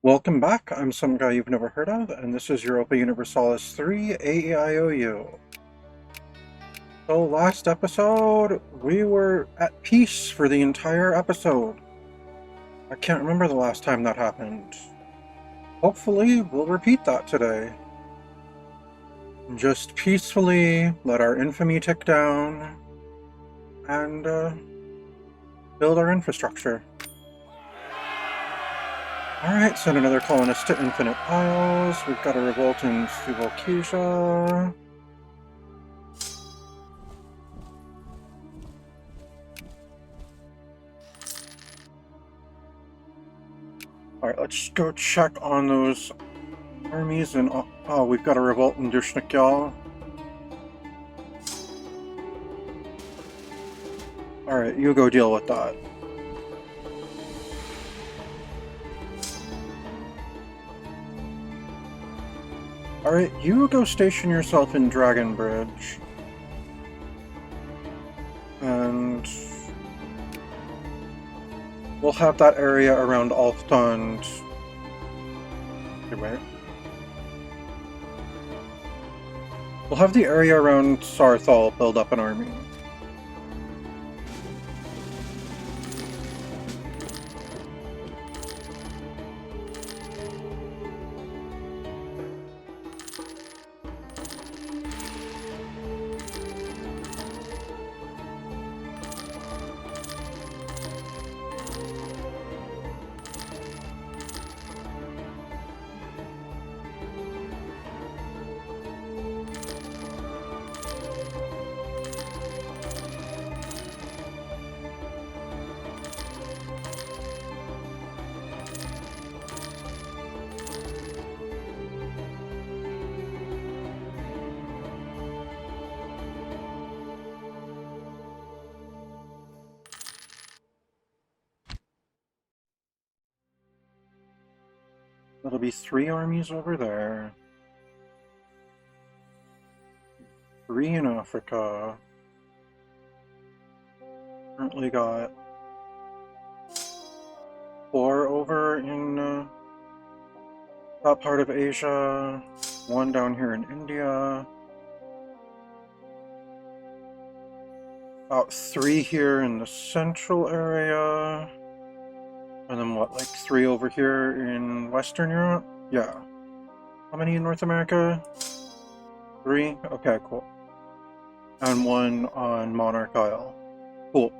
Welcome back, I'm some guy you've never heard of, and this is Europa Universalis 3 A.E.I.O.U. So last episode, we were at peace for the entire episode. I can't remember the last time that happened. Hopefully, we'll repeat that today. Just peacefully let our infamy tick down and build our infrastructure. Alright, send another colonist to Infinite Isles. We've got a revolt in Suvalkesia. Alright, let's go check on those armies and... Oh, we've got a revolt in Dushnikyal. Alright, you go deal with that. Alright, you go station yourself in Dragon Bridge. And... we'll have that area around Alftond. Wait. We'll have the area around Sarthal build up an army. That'll be 3 armies over there. 3 in Africa. Currently got 4 over in that part of Asia. 1 down here in India. About 3 here in the central area. And then what, like 3 over here in Western Europe? Yeah. How many in North America? 3? Okay, cool. And 1 on Monarch Isle. Cool.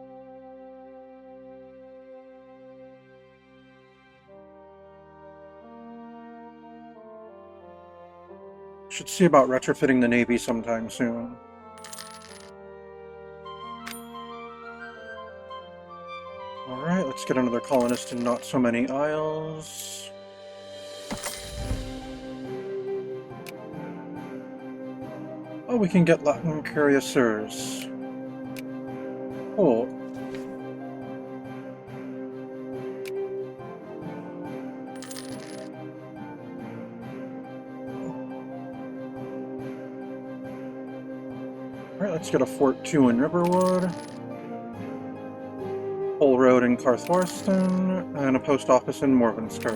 Should see about retrofitting the Navy sometime soon. Alright, let's get another colonist in not so many isles. Oh, we can get Latin cuirassiers. Cool. Alright, let's get a Fort 2 in Riverwood. Pole Road in Carthwarston, and a post office in Morvensker.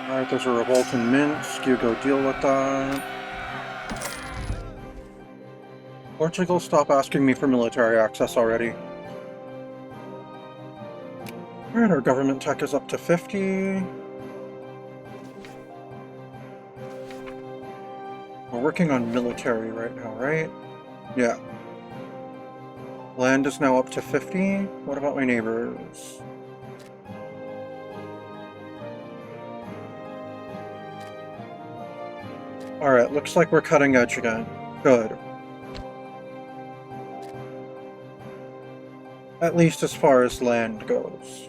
Alright, there's a revolt in Minsk, you go deal with that. Portugal, stop asking me for military access already. Alright, our government tech is up to 50. We're working on military right now, right? Yeah. Land is now up to 50. What about my neighbors? Alright, looks like we're cutting edge again. Good. At least as far as land goes.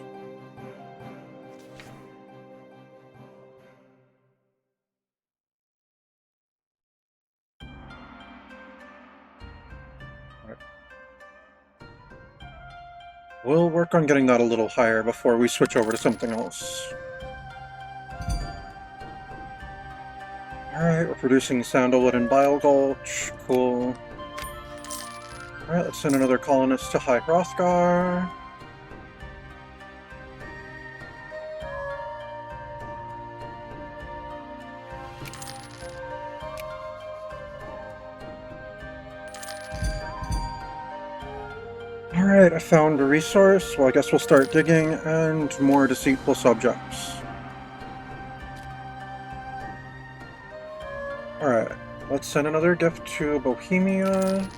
We'll work on getting that a little higher before we switch over to something else. Alright, we're producing sandalwood and bile gulch. Cool. Alright, let's send another colonist to High Hrothgar. Alright, I found a resource. Well, I guess we'll start digging, and more deceitful subjects. Alright, let's send another gift to Bohemia.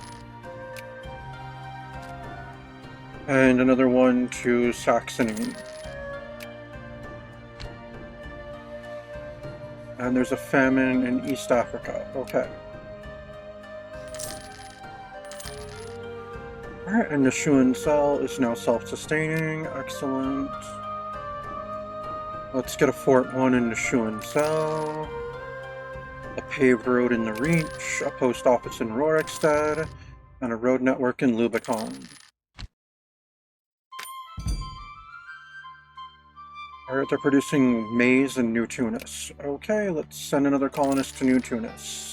And another one to Saxony. And there's a famine in East Africa. Okay. Alright, and the Shuan cell is now self-sustaining. Excellent. Let's get a Fort 1 in the Shuan cell. A paved road in the Reach. A post office in Rorikstead. And a road network in Lubicon. Alright, they're producing maize in New Tunis. Okay, let's send another colonist to New Tunis.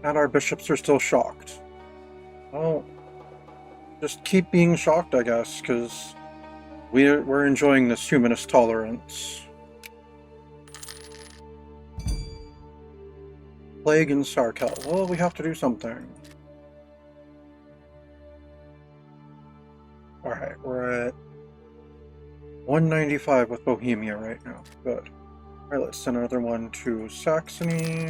And our bishops are still shocked. Well, just keep being shocked, I guess, because we're enjoying this humanist tolerance. Plague in Sarkel. Well, we have to do something. Alright, we're at 195 with Bohemia right now. Good. Alright, let's send another one to Saxony.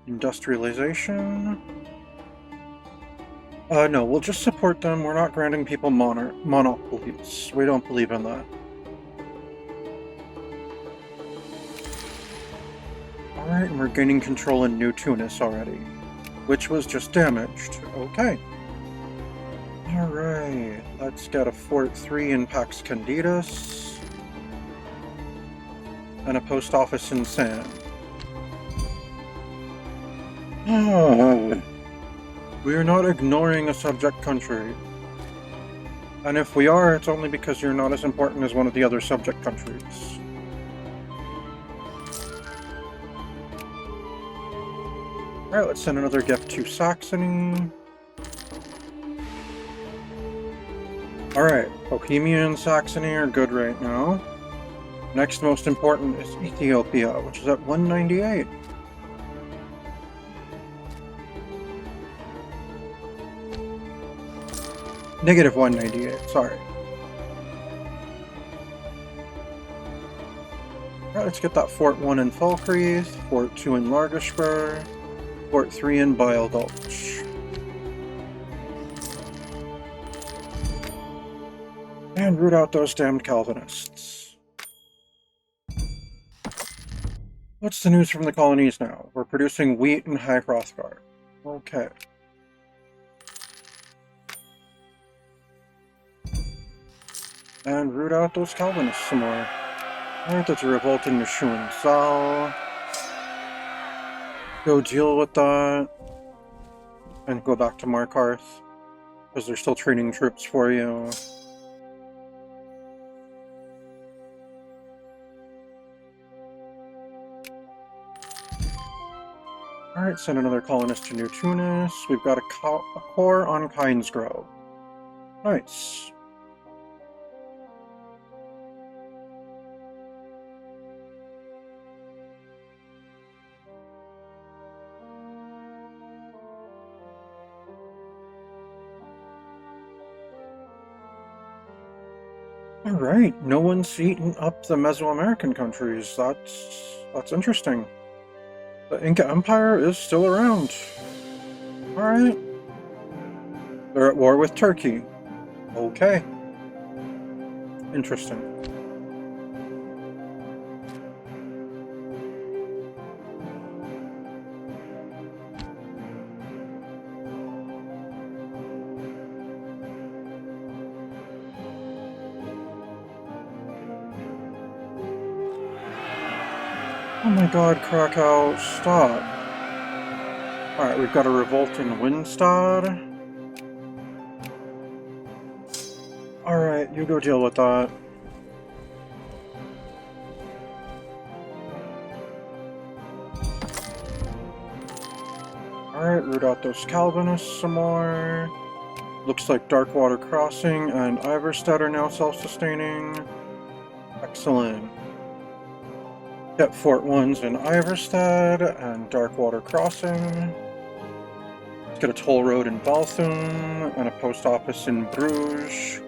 Industrialization. No, we'll just support them. We're not granting people monopolies. We don't believe in that. Alright, and we're gaining control in New Tunis already, which was just damaged. Okay. Alright, let's get a Fort 3 in Pax Candidus. And a post office in San. We are not ignoring a subject country. And if we are, it's only because you're not as important as one of the other subject countries. Alright, let's send another gift to Saxony. Alright, Bohemia and Saxony are good right now. Next most important is Ethiopia, which is at 198. Negative 198, sorry. Alright, let's get that Fort 1 in Falkreath, Fort 2 in Largashbur, Fort 3 in Bile Gulch. And root out those damned Calvinists. What's the news from the colonies now? We're producing wheat in High Hrothgar. Okay. And root out those Calvinists some more. Alright, that's a revolt in Nishuan Zal. Go deal with that. And go back to Markarth. Because they're still training troops for you. Alright, send another colonist to New Tunis. We've got a core on Kynes Grove. Nice. Alright, no one's eaten up the Mesoamerican countries. That's interesting. The Inca Empire is still around. Alright. They're at war with Turkey. Okay. Interesting. Oh my god, Krakow, stop. Alright, we've got a revolt in Winstad. Alright, you go deal with that. Alright, root out those Calvinists some more. Looks like Darkwater Crossing and Iverstead are now self-sustaining. Excellent. Get Fort Ones in Iverstead and Darkwater Crossing. Let's get a toll road in Balthum and a post office in Bruges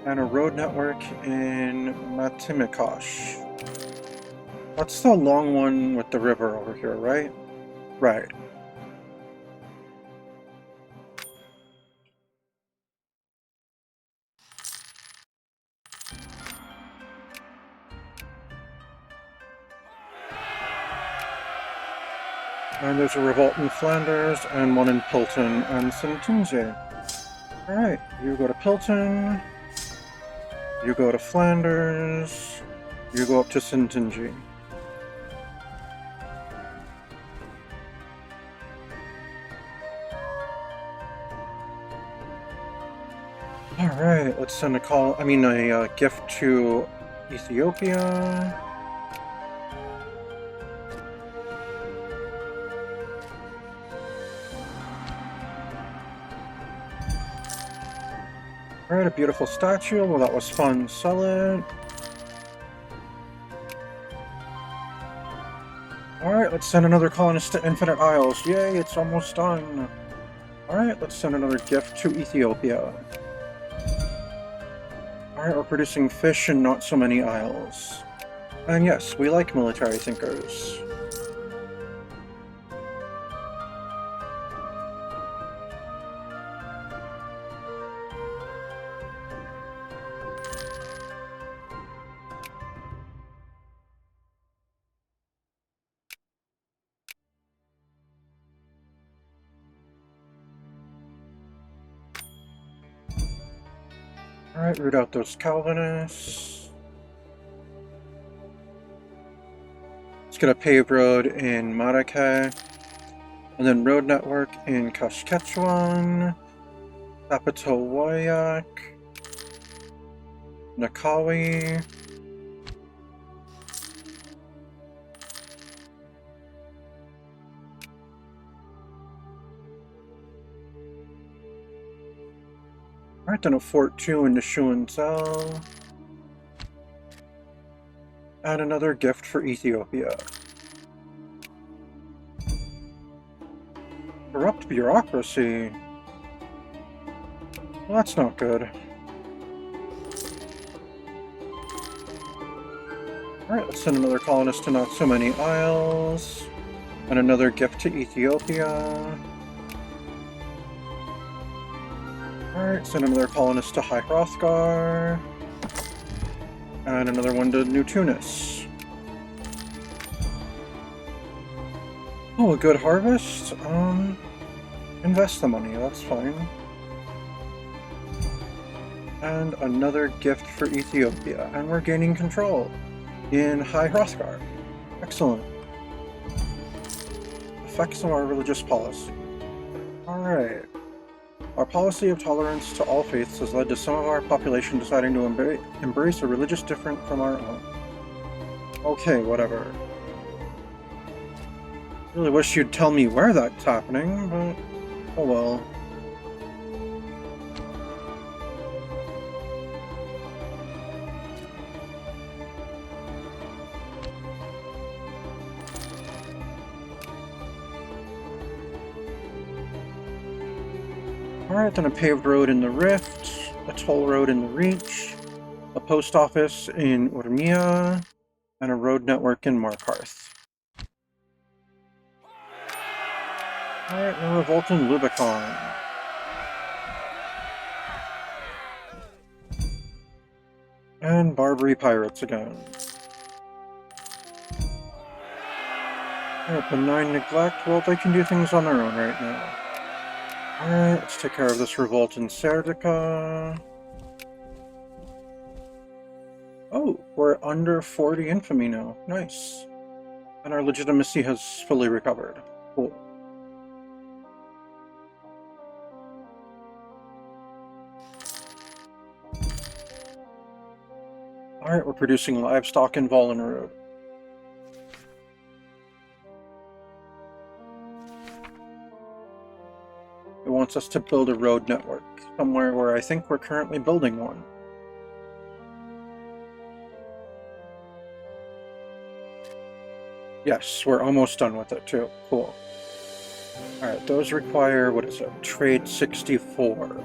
and a road network in Matimikosh. That's the long one with the river over here, right? Right. And there's a revolt in Flanders and one in Pilton and Saint-Tunge. Alright, you go to Pilton, you go to Flanders, you go up to Saint-Tunge. Alright, let's send a gift to Ethiopia. Alright, a beautiful statue. Well, that was fun. Sell it. Alright, let's send another colonist to Infinite Isles. Yay, it's almost done. Alright, let's send another gift to Ethiopia. Alright, we're producing fish and not so many isles. And yes, we like military thinkers. Alright, root out those Calvinists. Let's get a paved road in Maracay. And then road network in Kashketchuan, Apatowayak, Nakawi. Alright, then a Fort 2 in Nishuanzel. And another gift for Ethiopia. Corrupt bureaucracy. Well, that's not good. Alright, let's send another colonist to Not So Many Isles. And another gift to Ethiopia. Alright, send another colonist to High Hrothgar. And another one to New Tunis. Oh, a good harvest? Invest the money, that's fine. And another gift for Ethiopia. And we're gaining control in High Hrothgar. Excellent. Effects of our religious policy. Alright. Our policy of tolerance to all faiths has led to some of our population deciding to embrace a religious different from our own. Okay, whatever. Really wish you'd tell me where that's happening, but oh well. Alright, then a paved road in the Rift, a toll road in the Reach, a post office in Urmia, and a road network in Markarth. Alright, a revolt in Lubicon. And Barbary pirates again. Alright, benign neglect. Well, they can do things on their own right now. Alright, let's take care of this revolt in Serdica. Oh, we're under 40 infamy now. Nice. And our legitimacy has fully recovered. Cool. Alright, we're producing livestock in Volenrode. It wants us to build a road network, somewhere where I think we're currently building one. Yes, we're almost done with it too. Cool. Alright, those require, what is it? Trade 64.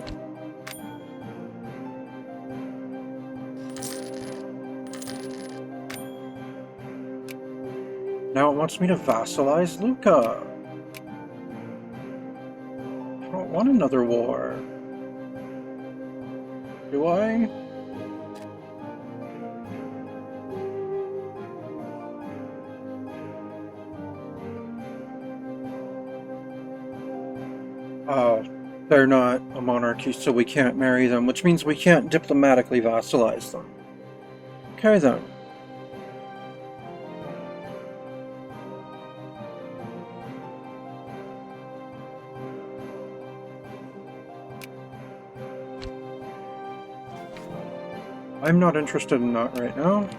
Now it wants me to vassalize Lucca. I don't want another war. Do I? They're not a monarchy, so we can't marry them, which means we can't diplomatically vassalize them. Okay then. I'm not interested in that right now.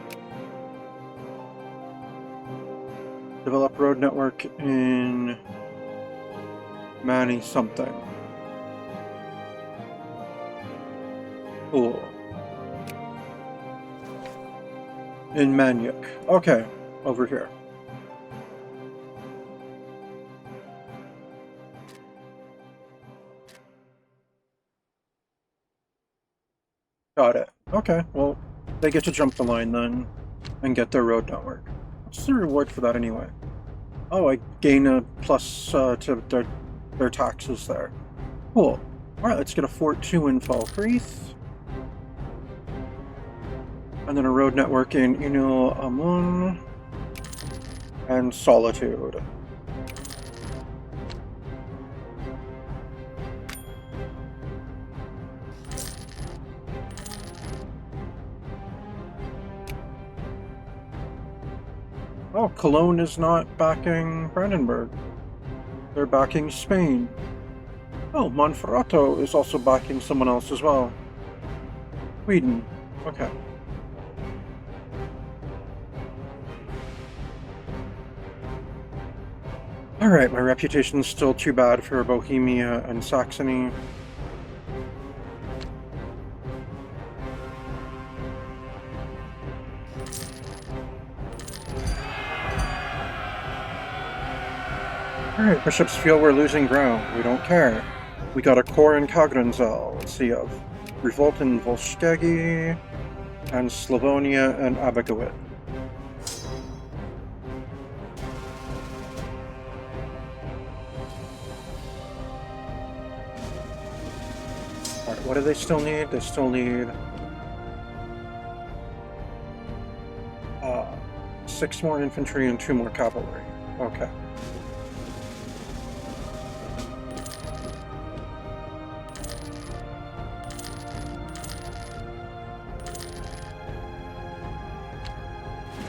Develop road network in Manny something. Cool. In Manyuk. Okay, over here. Got it. Okay, well, they get to jump the line then and get their road network. What's the reward for that anyway? Oh, I gain a plus to their taxes there. Cool. Alright, let's get a Fort 2 in Falkreath. And then a road network in Inul Amun and Solitude. Oh, Cologne is not backing Brandenburg. They're backing Spain. Oh, Monferrato is also backing someone else as well. Sweden. Okay. Alright, my reputation's still too bad for Bohemia and Saxony. Alright, bishops feel we're losing ground. We don't care. We got a core in Kagranzel. Let's see, of revolt in Volshegi and Slavonia and A.E.I.O.U. Alright, what do they still need? They still need 6 more infantry and 2 more cavalry. Okay.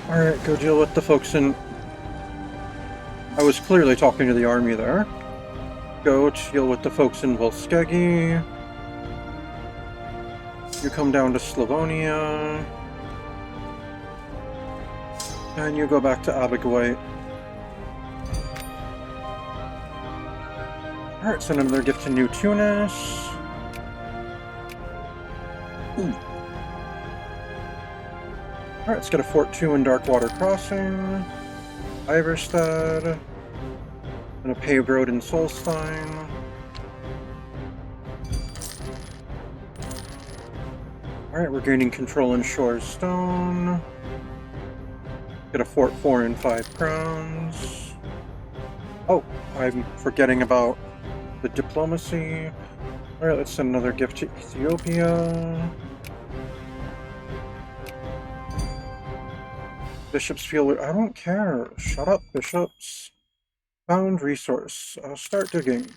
Alright, go deal with the folks in... I was clearly talking to the army there. Go deal with the folks in Volskegi. You come down to Slavonia. And you go back to A.E.I.O.U. Alright, send another gift to New Tunis. Ooh. Alright, let's get a Fort 2 in Darkwater Crossing. Iverstead. And a paved road in Solstein. Alright, we're gaining control in Shore's Stone. Get a Fort 4 in 5 crowns. Oh, I'm forgetting about the diplomacy. Alright, let's send another gift to Ethiopia. Bishops feel... I don't care. Shut up, bishops. Found resource. I'll start digging.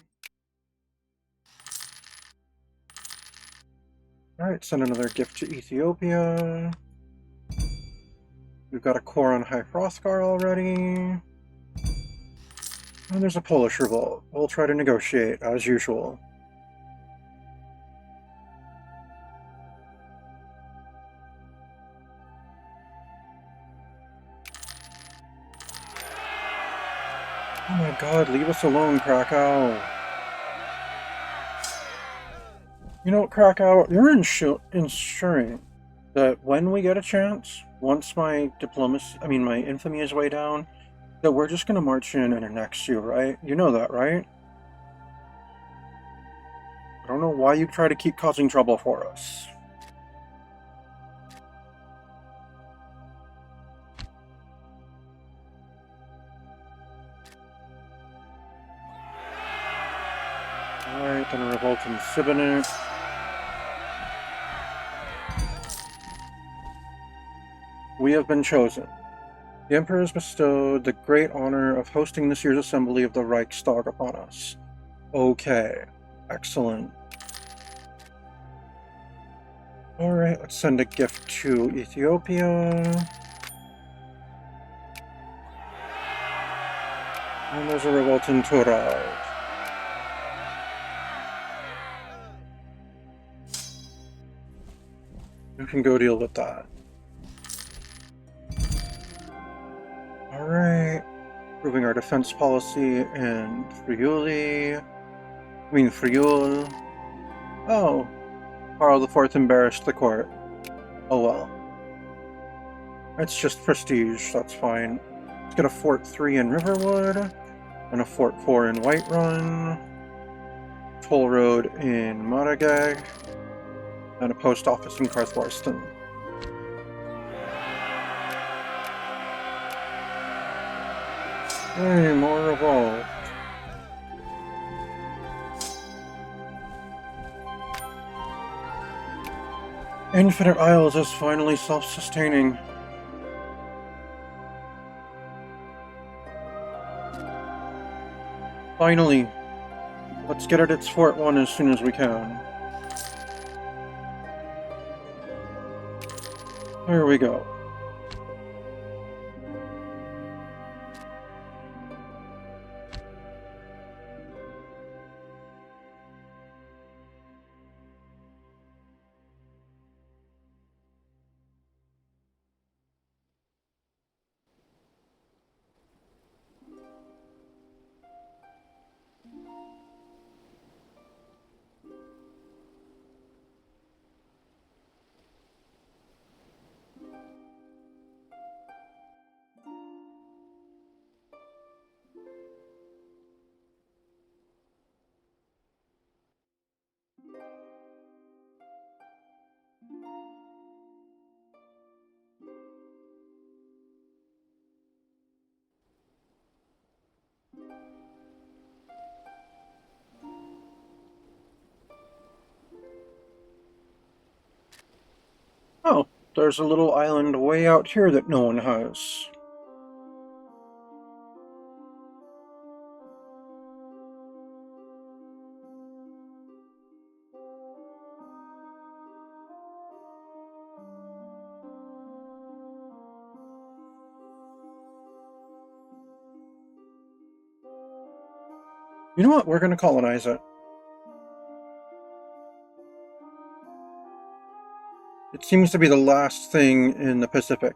Alright, send another gift to Ethiopia. We've got a core on High Hrothgar already. And there's a Polish revolt. We'll try to negotiate, as usual. Oh my god, leave us alone, Krakow. You know, Krakow, you're ensuring that when we get a chance, once my diplomacy, my infamy is way down, So we're just gonna march in and annex you, right? You know that, right? I don't know why you try to keep causing trouble for us. Alright, then a revolt in Siboney. We have been chosen. The Emperor has bestowed the great honor of hosting this year's assembly of the Reichstag upon us. Okay, excellent. Alright, let's send a gift to Ethiopia. And there's a revolt in Turav. You can go deal with that. Alright. Improving our defense policy and Friuli. Friul. Oh. Karl IV embarrassed the court. Oh well. It's just prestige, that's fine. Let's get a Fort 3 in Riverwood. And a Fort 4 in Whiterun. Toll Road in Maragag. And a post office in Karthwarston. Hey, more revolt. Infinite Isles is finally self-sustaining. Finally. Let's get it its Fort 1 as soon as we can. There we go. Oh, there's a little island way out here that no one has. You know what? We're gonna colonize it. It seems to be the last thing in the Pacific.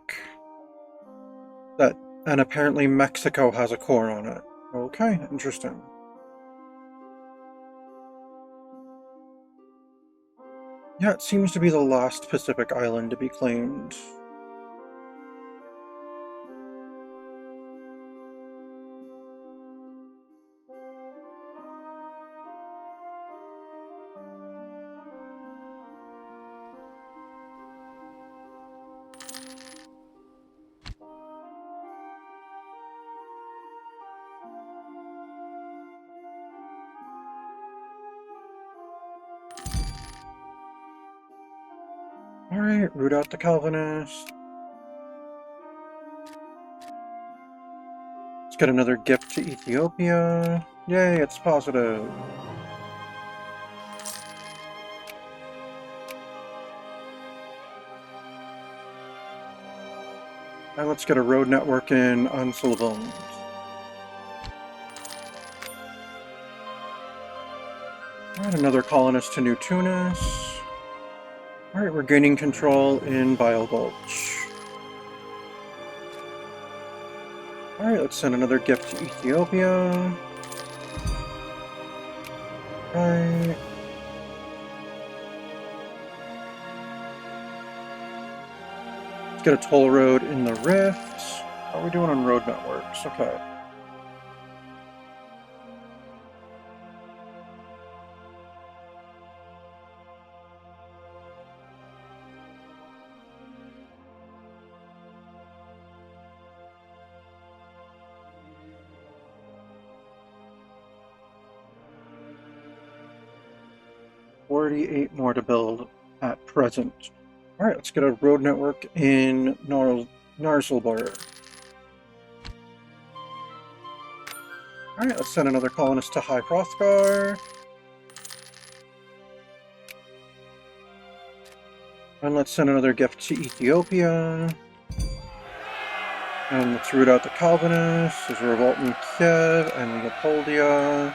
And apparently Mexico has a core on it. Okay, interesting. Yeah, it seems to be the last Pacific island to be claimed. Alright, root out the Calvinists. Let's get another gift to Ethiopia. Yay, it's positive. Now let's get a road network in Anselvund. Alright, another colonist to New Tunis. Alright, we're gaining control in Bile Gulch. Alright, let's send another gift to Ethiopia. Right. Let's get a toll road in the Rift. How are we doing on road networks? Okay. $48 more to build at present. Alright, let's get a road network in Narzelbar. Alright, let's send another colonist to High Hrothgar. And let's send another gift to Ethiopia. And let's root out the Calvinists. There's a revolt in Kiev and Leopoldia.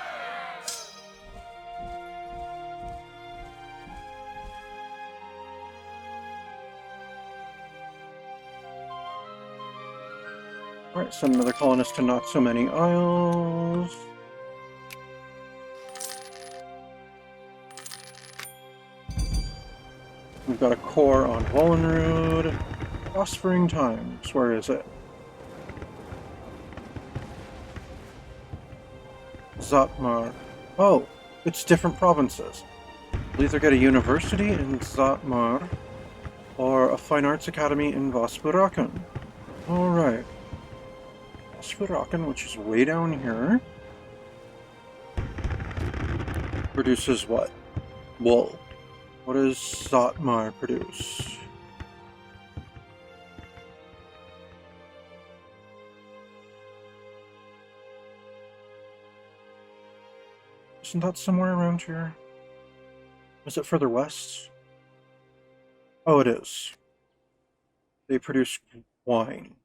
Alright, send another colonist to Not So Many Isles. We've got a core on Wallenrud. Prospering Times, where is it? Zatmar. Oh, it's different provinces. We'll either get a university in Zatmar or a fine arts academy in Vaspurakan. Alright. Vaspurakan, which is way down here, produces what? Wool. What does Zatmar produce? Isn't that somewhere around here? Is it further west? Oh, it is. They produce wine.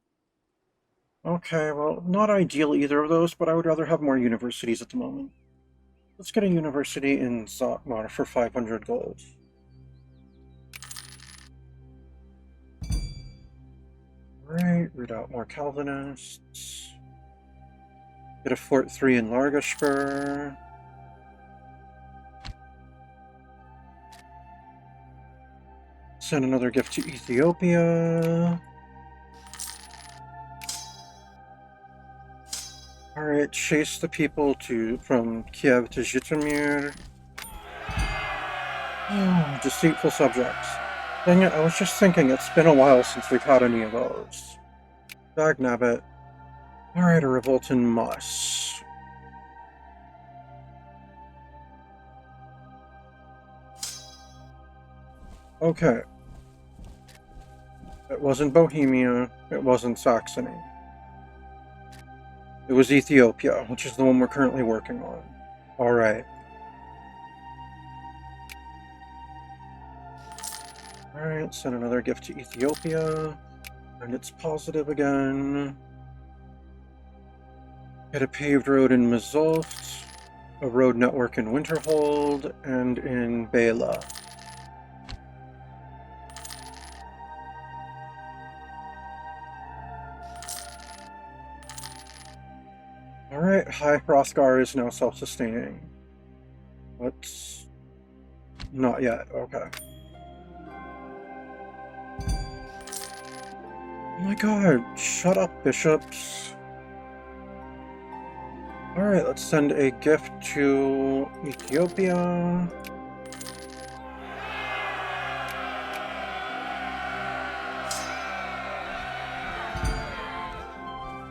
Okay, well, not ideal either of those, but I would rather have more universities at the moment. Let's get a university in Zatmar for 500 gold. Right, root out more Calvinists. Get a Fort 3 in Largashpur. Send another gift to Ethiopia. Alright, chase the people from Kiev to Zhytomyr. Oh, deceitful subjects. Dang it, I was just thinking it's been a while since we've had any of those. Dagnabbit. Alright, a revolt in Mus. Okay. It wasn't Bohemia, it wasn't Saxony. It was Ethiopia, which is the one we're currently working on. Alright. Alright, send another gift to Ethiopia. And it's positive again. Get a paved road in Mazult, a road network in Winterhold, and in Bela. Alright, High Hrothgar is now self-sustaining. Let's... Not yet, okay. Oh my god, shut up, bishops. Alright, let's send a gift to Ethiopia.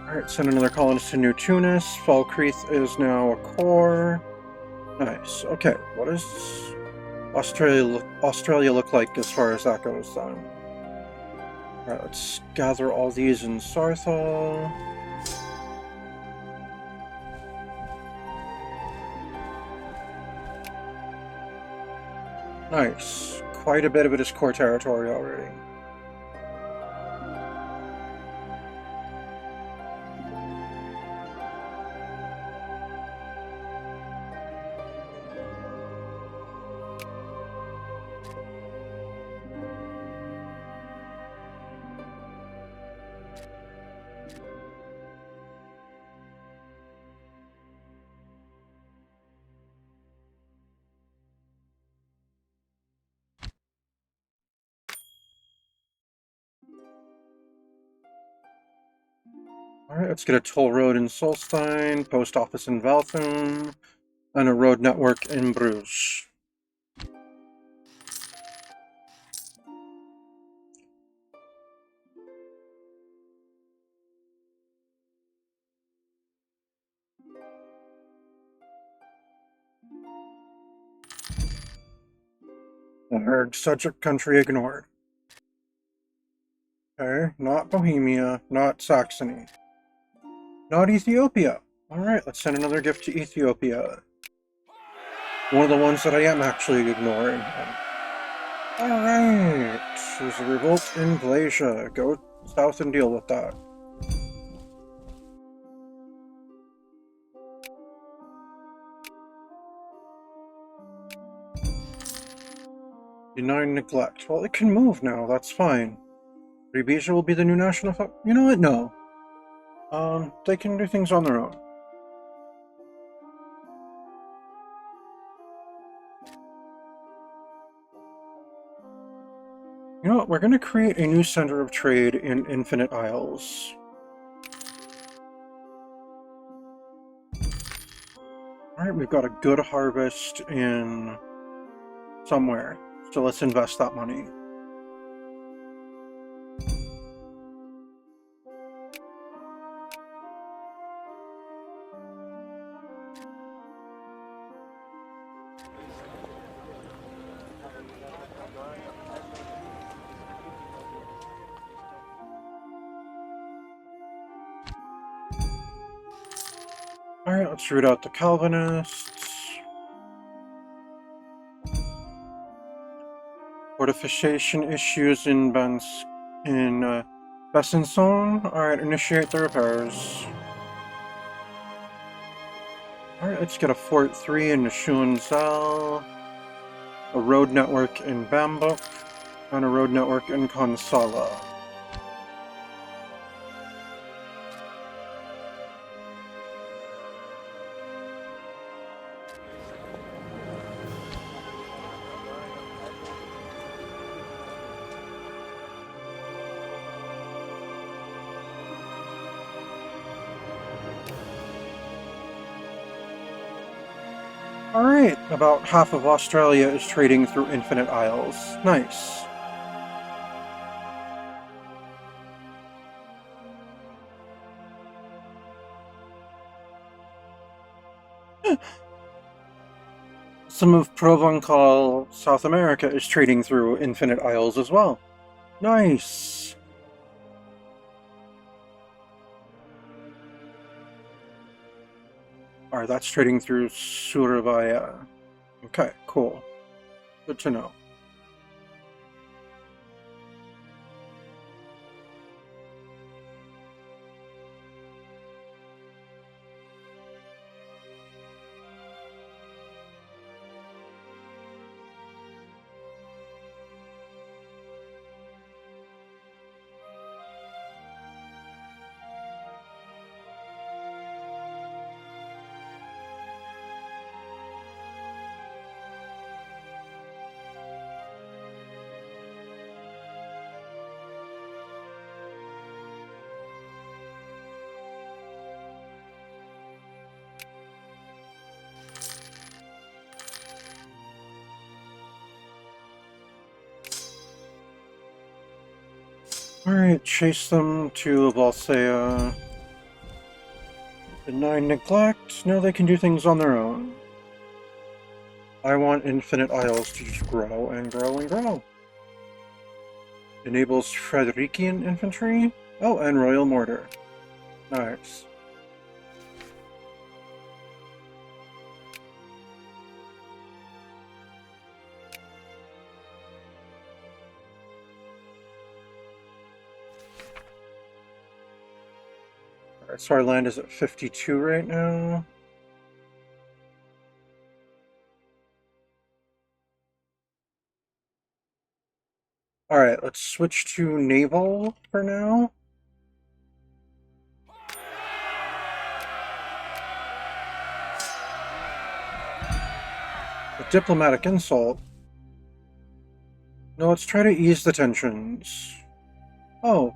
Alright, send another colonist to New Tunis. Falkreath is now a core. Nice. Okay, what does Australia look like as far as that goes then? Alright, let's gather all these in Sarthal. Nice. Quite a bit of it is core territory already. Alright, let's get a toll road in Solstein, post office in Valthum, and a road network in Bruges. Third subject country ignored. Okay, not Bohemia, not Saxony. Not Ethiopia. Alright, let's send another gift to Ethiopia. One of the ones that I am actually ignoring. Alright, there's a revolt in Glacia. Go south and deal with that. Deny neglect. Well, it can move now, that's fine. Rhodesia will be the new national You know what? No. They can do things on their own. You know what? We're going to create a new center of trade in Infinite Isles. Alright, we've got a good harvest in somewhere. So let's invest that money. Alright, let's root out the Calvinists. Fortification issues in Besançon. Alright, initiate the repairs. Alright, let's get a Fort 3 in Schuenzell, a road network in Bambouk, and a road network in Consala. Alright, about half of Australia is trading through Infinite Isles. Nice. Some of Provencal, South America, is trading through Infinite Isles as well. Nice. Alright, that's trading through Surabaya. Okay, cool. Good to know. Alright, chase them to Valsea. Deny neglect. Now they can do things on their own. I want Infinite Isles to just grow and grow and grow. Enables Frederician infantry. Oh, and Royal Mortar. Nice. Alright, so our land is at 52 right now. Alright, let's switch to naval for now. A diplomatic insult. No, let's try to ease the tensions. Oh.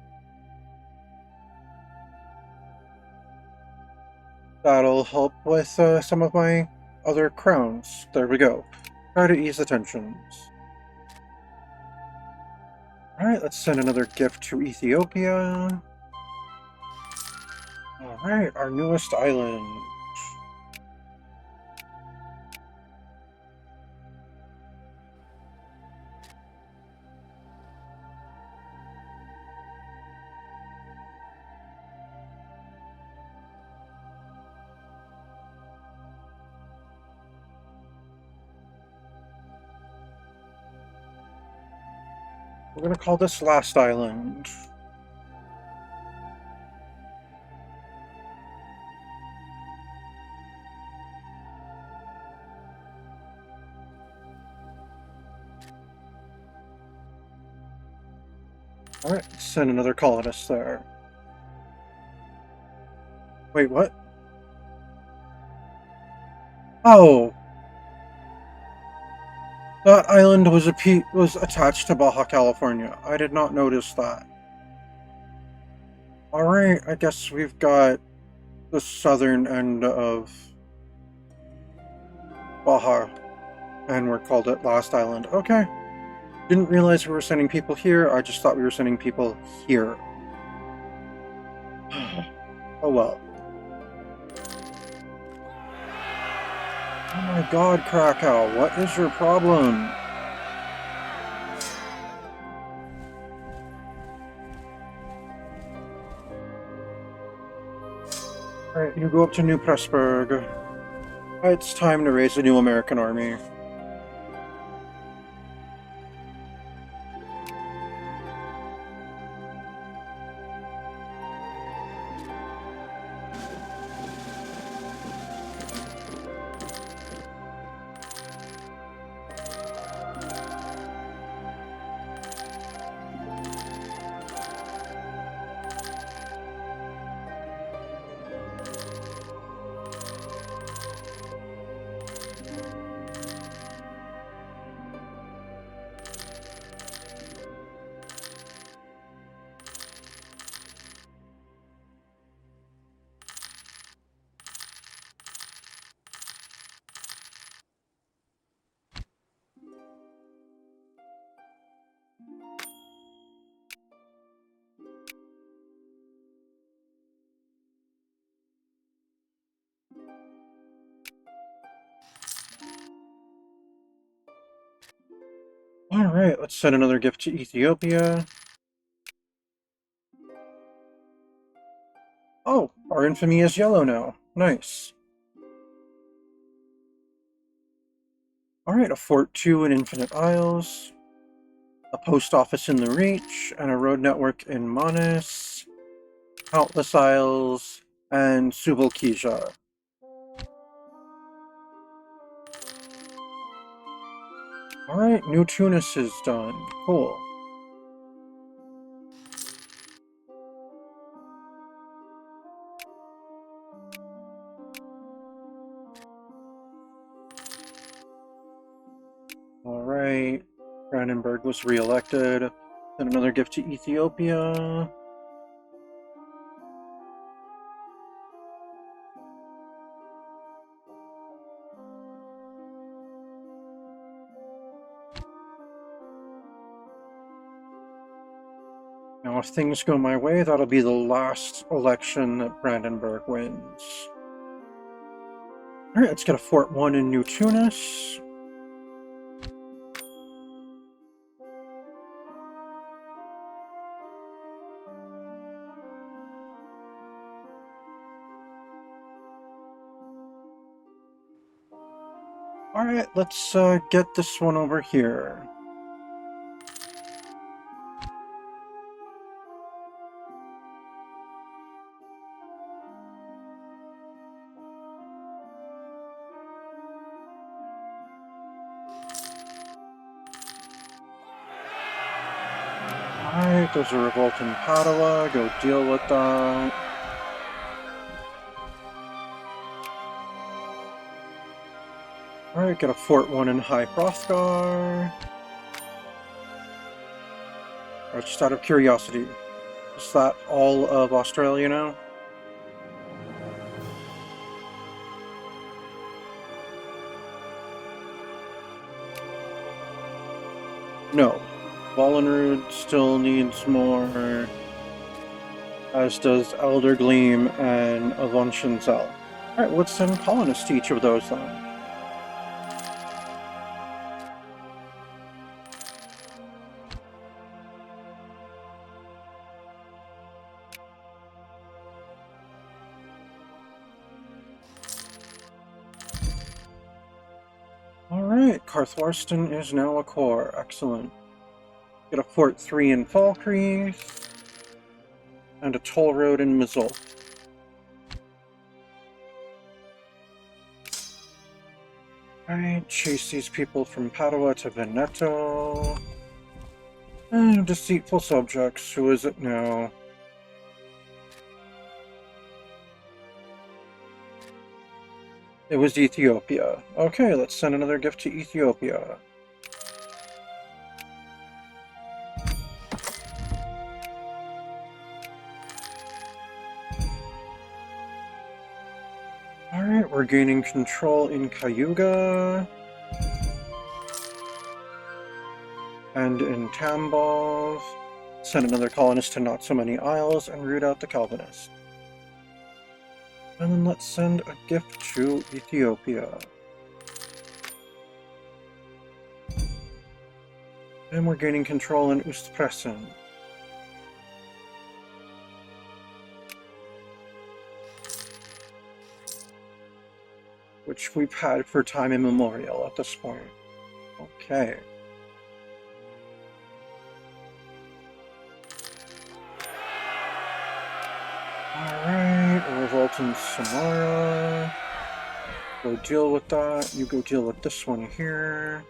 That'll help with some of my other crowns. There we go. Try to ease the tensions. Alright, let's send another gift to Ethiopia. Alright, our newest island. We're gonna call this last island. Alright, send another colonist there. Wait, what? Oh! That island was attached to Baja California. I did not notice that. Alright, I guess we've got the southern end of Baja, and we're called it Last Island. Okay. Didn't realize we were sending people here, I just thought we were sending people here. Oh well. Oh my god, Krakow, what is your problem? Alright, you go up to New Pressburg. It's time to raise a new American army. Alright, let's send another gift to Ethiopia. Oh, our infamy is yellow now. Nice. Alright, a Fort 2 in Infinite Isles, a post office in the Reach, and a road network in Manis, Countless Isles, and Subalkija. Alright, New Tunis is done. Cool. Alright, Brandenburg was re-elected. Then another gift to Ethiopia. Now, if things go my way, that'll be the last election that Brandenburg wins. Alright, let's get a Fort 1 in New Tunis. Alright, let's get this one over here. Alright, there's a revolt in Padua. Go deal with that. Alright, get a Fort 1 in High Hrothgar. Just out of curiosity, is that all of Australia now? No. Wallenrud still needs more, as does Elder Gleam and Avonshinzel. Alright, let's send colonists to each of those then. Alright, Karthwarston is now a core. Excellent. Get a Fort 3 in Falkreath, and a toll road in Mizult. Alright, chase these people from Padua to Veneto. And deceitful subjects, who is it now? It was Ethiopia. Okay, let's send another gift to Ethiopia. Alright, we're gaining control in Cayuga. And in Tambov. Send another colonist to Not So Many Isles and root out the Calvinists. And then let's send a gift to Ethiopia. And we're gaining control in Ustpresen. Which we've had for time immemorial at this point. Okay. Alright, a revolt in Samara. Go deal with that. You go deal with this one here.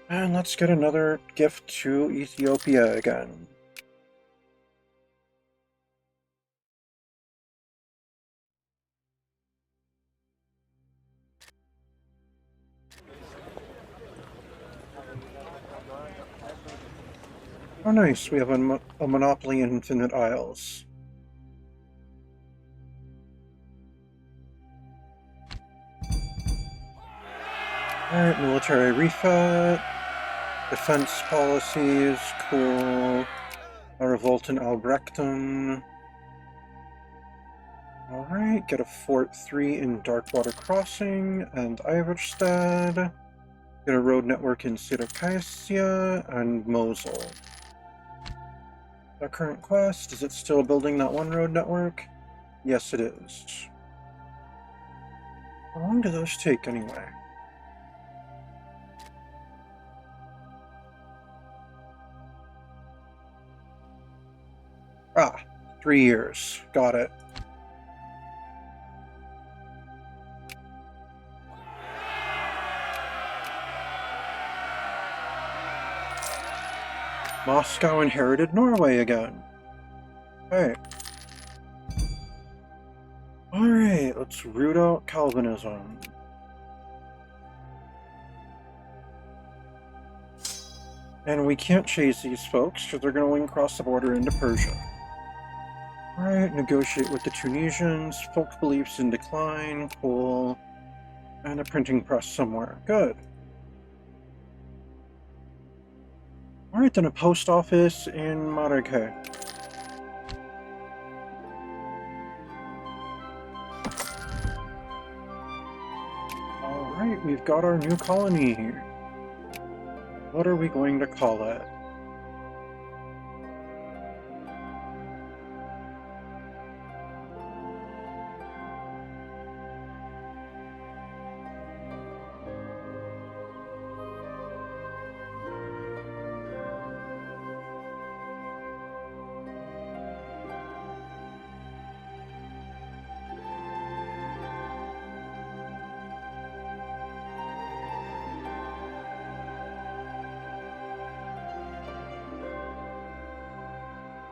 And let's get another gift to Ethiopia again. Oh nice, we have a monopoly in Infinite Isles. Alright, military refit. Defense policies, cool. A revolt in Albrechten. Alright, get a Fort 3 in Darkwater Crossing and Iverstead. Get a road network in Syrokasia and Mosul. Our current quest, is it still building that one road network? Yes, it is. How long do those take anyway? Ah, 3 years. Got it. Moscow inherited Norway again. Hey. Alright, let's root out Calvinism. And we can't chase these folks because they're going to cross the border into Persia. Alright, negotiate with the Tunisians. Folk beliefs in decline. Cool. And a printing press somewhere. Good. Alright, then a post office in Marrakech. Alright, we've got our new colony here. What are we going to call it?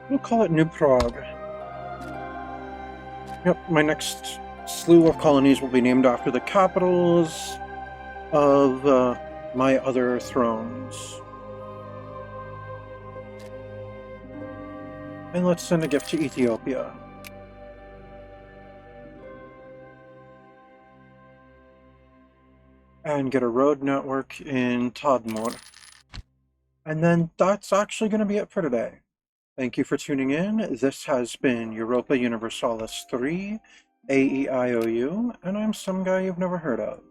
We'll call it New Prague. Yep, my next slew of colonies will be named after the capitals of my other thrones. And let's send a gift to Ethiopia. and get a road network in Tadmor. And then that's actually going to be it for today. Thank you for tuning in. This has been Europa Universalis 3, A.E.I.O.U, and I'm some guy you've never heard of.